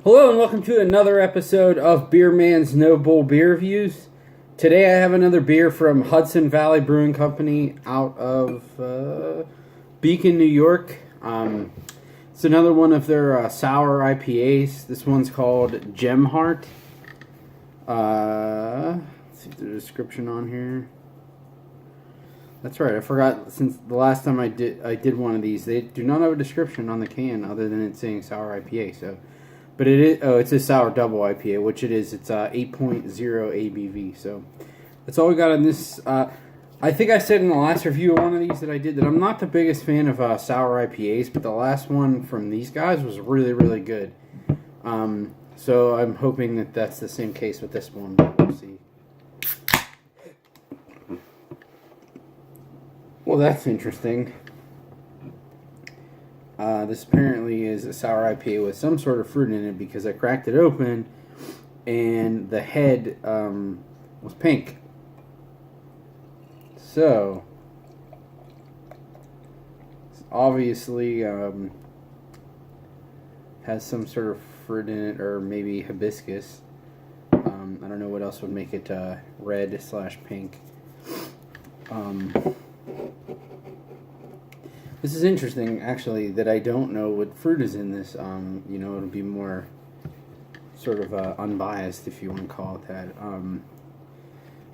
Hello and welcome to another episode of Beer Man's No Bull Beer Reviews. Today I have another beer from Hudson Valley Brewing Company out of Beacon, New York. It's another one of their sour IPAs. This one's called Gemheart. Let's see the description on here. That's right, I forgot since the last time I did one of these. They do not have a description on the can other than it saying sour IPA. But it is. Oh, it's a sour double IPA, which it is. It's 8.0 ABV. So that's all we got on this. I think I said in the last review of one of these that I did that I'm not the biggest fan of sour IPAs, but the last one from these guys was really, really good. So I'm hoping that that's the same case with this one. We'll see. Well, that's interesting. This apparently is a sour IPA with some sort of fruit in it because I cracked it open and the head was pink. So, it's obviously has some sort of fruit in it, or maybe hibiscus. I don't know what else would make it red/pink. This is interesting, actually, that I don't know what fruit is in this. It'll be more sort of unbiased, if you want to call it that.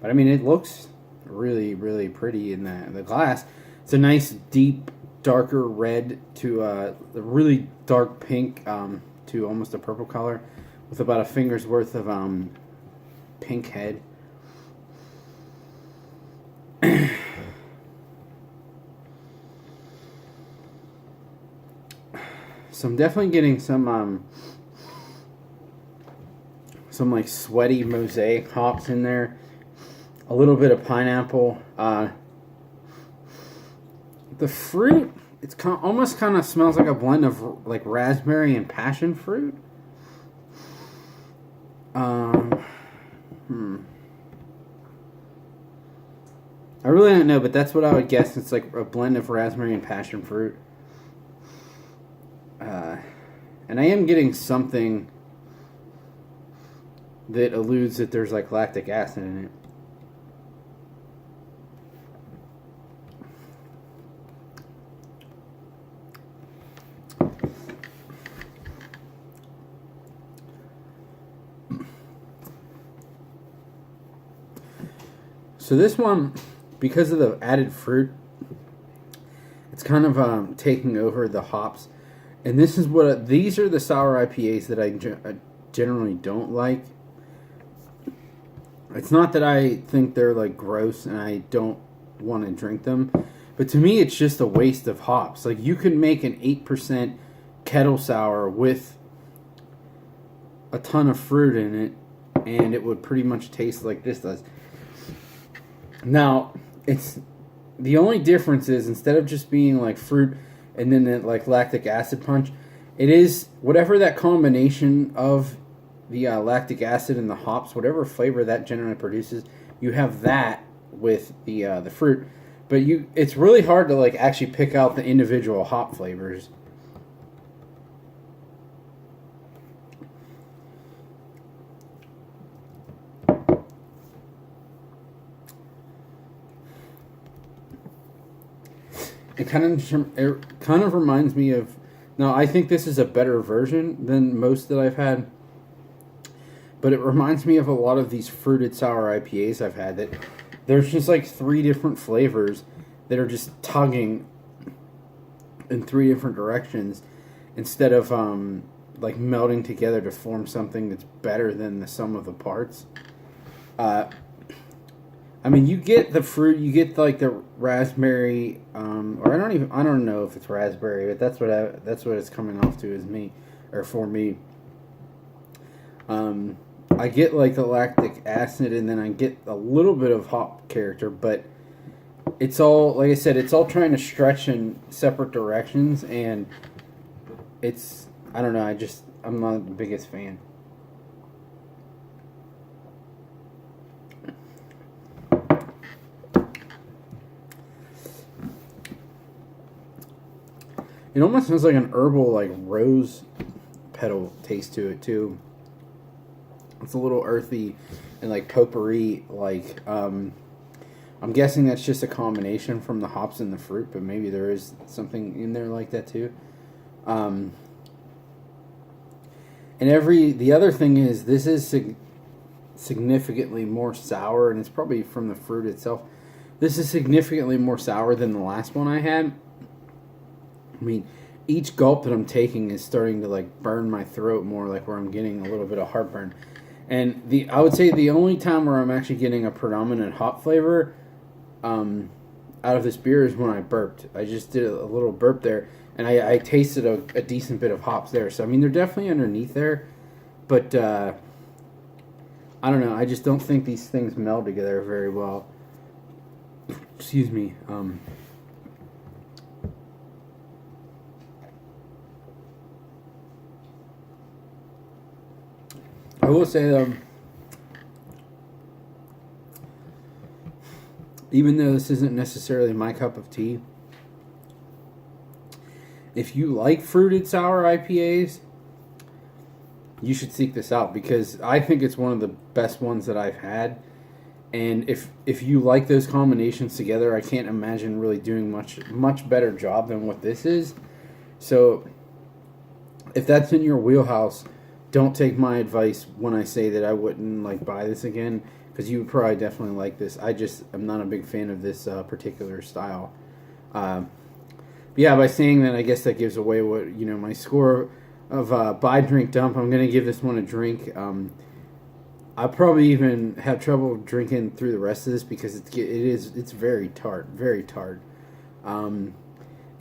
But I mean, it looks really, really pretty in the glass. It's a nice, deep, darker red to a really dark pink to almost a purple color, with about a finger's worth of pink head. So I'm definitely getting some like sweaty mosaic hops in there. A little bit of pineapple. The fruit, it's almost kind of smells like a blend of like raspberry and passion fruit. I really don't know, but that's what I would guess. It's like a blend of raspberry and passion fruit. And I am getting something that alludes that there's like lactic acid in it. So this one, because of the added fruit, it's kind of taking over the hops. And this is these are the sour IPAs that I generally don't like. It's not that I think they're like gross and I don't want to drink them, but to me it's just a waste of hops. Like, you could make an 8% kettle sour with a ton of fruit in it and it would pretty much taste like this does. Now, the only difference is, instead of just being like fruit and then that like lactic acid punch, it is whatever that combination of the lactic acid and the hops, whatever flavor that generally produces, you have that with the fruit. But it's really hard to like actually pick out the individual hop flavors. It kind of reminds me of. Now, I think this is a better version than most that I've had, but it reminds me of a lot of these fruited sour IPAs I've had. That there's just like 3 different flavors that are just tugging in 3 different directions, instead of like melting together to form something that's better than the sum of the parts. I mean, you get the fruit, you get like the raspberry, or I don't know if it's raspberry, but that's what it's coming off to for me. I get like the lactic acid, and then I get a little bit of hop character, but it's all, like I said, it's all trying to stretch in separate directions, and I don't know, I'm not the biggest fan. It almost smells like an herbal, like rose pedal taste to it too. It's a little earthy and like potpourri. Like I'm guessing that's just a combination from the hops and the fruit, but maybe there is something in there like that too. And the other thing is this is significantly more sour, and it's probably from the fruit itself. This is significantly more sour than the last one I had. I mean, each gulp that I'm taking is starting to like burn my throat more, like where I'm getting a little bit of heartburn. And I would say the only time where I'm actually getting a predominant hop flavor out of this beer is when I burped. I just did a little burp there, and I tasted a decent bit of hops there. So I mean, they're definitely underneath there, but I don't know. I just don't think these things meld together very well. Excuse me. I will say though, even though this isn't necessarily my cup of tea, if you like fruited sour IPAs, you should seek this out, because I think it's one of the best ones that I've had. And if you like those combinations together, I can't imagine really doing much better job than what this is. So if that's in your wheelhouse, don't take my advice when I say that I wouldn't like buy this again, because you would probably definitely like this. I'm not a big fan of this particular style. Yeah, by saying that, I guess that gives away what, my score of buy, drink, dump. I'm gonna give this one a drink. I'll probably even have trouble drinking through the rest of this, because it's very tart, very tart. And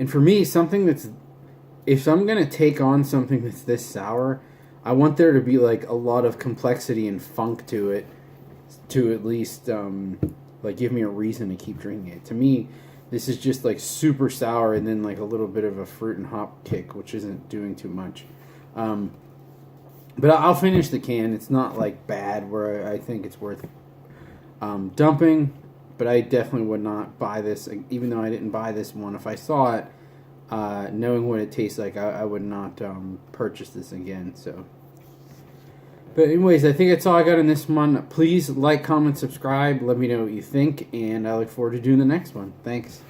for me, if I'm gonna take on something that's this sour, I want there to be like a lot of complexity and funk to it, to at least like give me a reason to keep drinking it. To me, this is just like super sour and then like a little bit of a fruit and hop kick, which isn't doing too much. But I'll finish the can. It's not like bad where I think it's worth dumping, but I definitely would not buy this, even though I didn't buy this one. If I saw it, knowing what it tastes like, I would not purchase this again. So, but anyways, I think that's all I got in this one. Please like, comment, subscribe. Let me know what you think, and I look forward to doing the next one. Thanks.